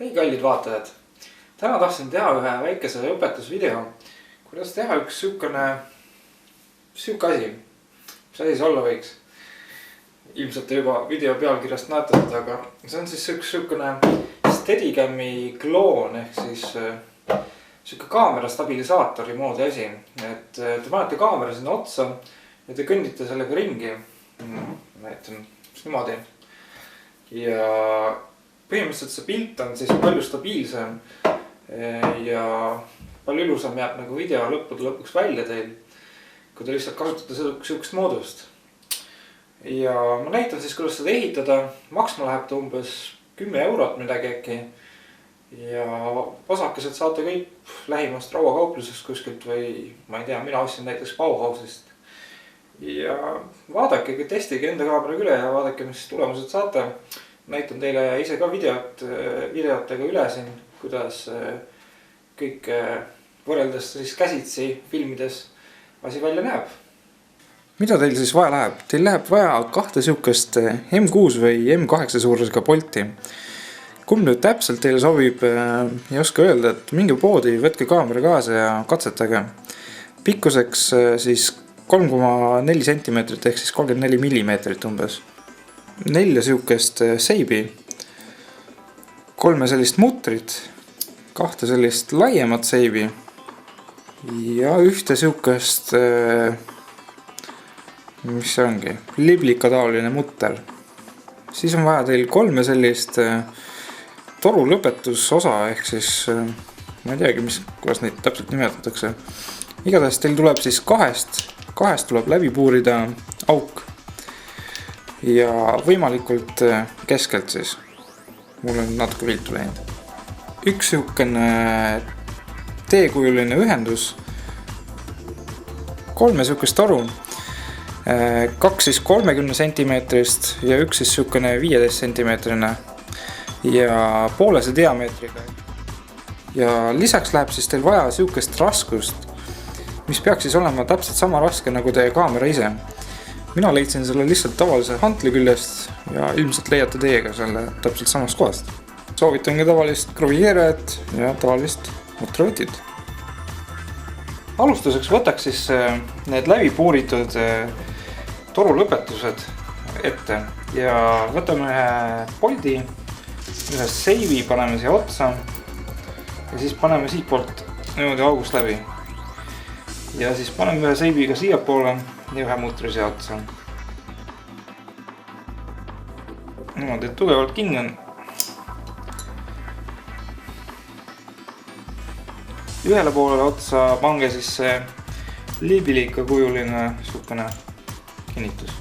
Hei kallid vaatajad! Täna tahtsin teha ühe väikese õpetusvideo, kuidas teha üks siuke asi. Mis asi see olla võiks? Ilmselt te juba video pealkirjast näete seda, aga see on siis üks siukene Steadicami kloon ehk siis siuke kaamera stabilisaatori moodi asi. Et te panete kaamera sinna otsa ja te kõndite sellega ringi. Näitan niimoodi. Ja põhimõtteliselt see pilt on siis palju stabiilsem ja palju ilusam jääb nagu video lõppude lõpuks välja teil, kui te lihtsalt kasutate siukest moodust. Ja ma näitan siis, kuidas seda ehitada. Maksma läheb ta umbes 10 eurot midagi äkki. Ja osakesed saate kõik lähimast rauakauplusest kuskilt või ma ei tea, mina ostsin näiteks Bauhausist. Ja vaadake, testige enda kaameraga üle ja vaadake, mis tulemused saate. Näitan teile ise ka videotega üle siin, kuidas kõik võrreldes siis käsitsi filmides asi välja näeb. Mida teil siis vaja läheb? Teil läheb vaja kahte siukest M6 või M8 suurusega Bolti. Kumb nüüd täpselt teile sobib, ei oska öelda, et minge poodi, võtke kaamera kaasa ja katsetage. Pikkuseks siis 3,4 cm ehk siis 34 mm umbes. 4 siukest seibi, 3 sellist mutrit, 2 sellist laiemat seibi ja 1 siukest, mis see ongi, liblikataoline mutter. Siis on vaja teil 3 sellist toru lõpetusosa ehk siis ma ei teagi, kuidas neid täpselt nimetatakse. Igatahes teil tuleb siis kahest tuleb läbi puurida auk. Ja võimalikult keskelt siis. Mul on natuke viltu läinud. Üks siukene teekujuline ühendus. 3 siukest toru. 2 siis 30 cm-st ja 1 siis siukene 15 cm-ne. Ja poolese diameetriga. Ja lisaks läheb siis teil vaja siukest raskust, mis peaks siis olema täpselt sama raske nagu teie kaamera ise. Mina leidsin selle lihtsalt tavalise hantli küljest ja ilmselt leiate teiega selle täpselt samast kohast. Soovitan ka tavalist kruvijeerajat ja tavalist mutrivõtit. Alustuseks võtaks siis need läbi puuritud toru lõpetused ette ja võtame ühe Bolti, ühe seivi paneme siia otsa ja siis paneme siit poolt niimoodi august läbi. Ja siis paneme ühe seiviga siia poole ja ühe mutri siia otsa. Niimoodi, et tugevalt kinni on. Ühele poolele otsa pange siis see liibilika kujuline suukene kinnitus.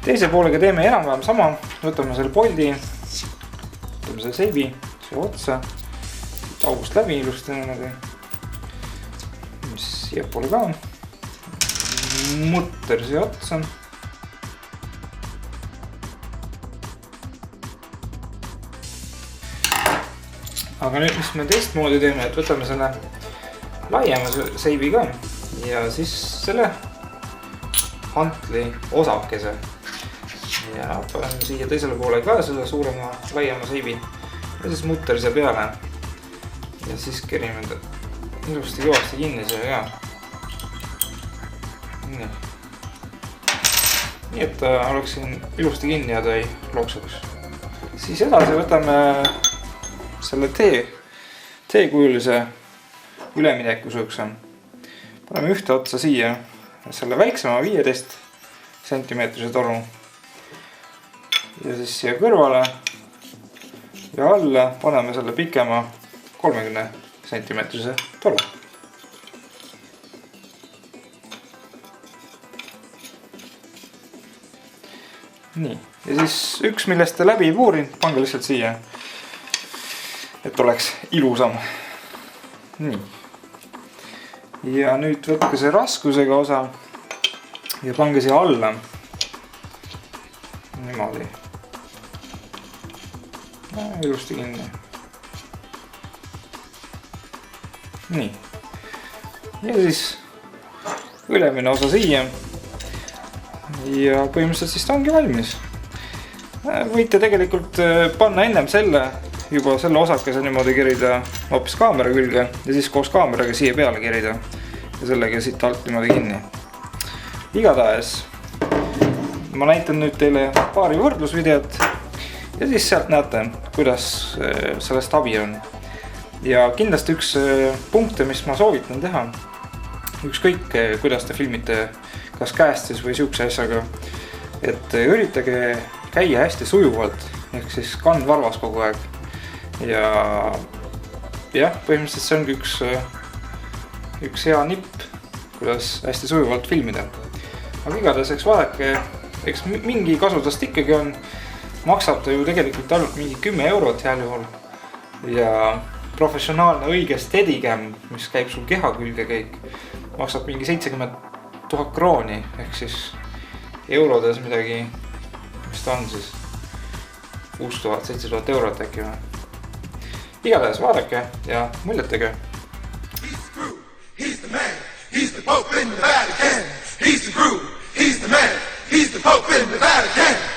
Teise poolega teeme enam-vähem sama. Võtame selle Bolti, võtame selle seivi siia otsa, august läbi ilusti niimoodi. Siia poole ka. Mutter siia otsa. Aga nüüd, mis me teistmoodi teeme, et võtame selle laiema seivi ka ja siis selle hantli osakese. Ja paneme siia teisele poole ka selle suurema laiema seivi ja siis mutter siia peale. Ja siis kerime ilusti kõvasti kinni siia ka. Nii et ta oleks siin ilusti kinni ja ta ei loksuks. Siis edasi võtame selle teekujulise ülemineku siukse. Paneme ühte otsa siia selle väiksema 15 cm toru. Ja siis siia kõrvale ja alla paneme selle pikema 30 cm toru. Nii, ja siis üks, millest te läbi ei puurinud, pange lihtsalt siia, et oleks ilusam. Nii. Ja nüüd võtke see raskusega osa ja pange siia alla. Niimoodi. Ilusti kinni. Nii. Ja siis ülemine osa siia. Ja põhimõtteliselt siis ta ongi valmis. Võite tegelikult panna ennem selle juba selle osakese niimoodi kerida hoopis kaamera külge ja siis koos kaameraga siia peale kerida ja sellega siit alt niimoodi kinni. Igatahes ma näitan nüüd teile paari võrdlusvideot ja siis sealt näete, kuidas sellest abi on. Ja kindlasti üks punkte, mis ma soovitan teha, ükskõik kuidas te filmite, kas käest siis või siukse asjaga, et üritage käia hästi sujuvalt, ehk siis kand varvas kogu aeg. Ja jah, põhimõtteliselt see ongi üks hea nipp, kuidas hästi sujuvalt filmida. Aga igatahes, eks vaadake, eks mingi kasutast ikkagi on, maksab ta ju tegelikult ainult mingi 10 eurot heal juhul. Ja professionaalne õige Steadicam, mis käib sul keha külge kõik, maksab mingi 70 000 krooni, ehk siis eurodes midagi, mis ta on siis 6000, 7000 eurot äkki või. Igatahes vaadake ja muljetage. He's the man, he's the Pope in the Vatican. He's the groove, he's the man, he's the Pope in the Vatican.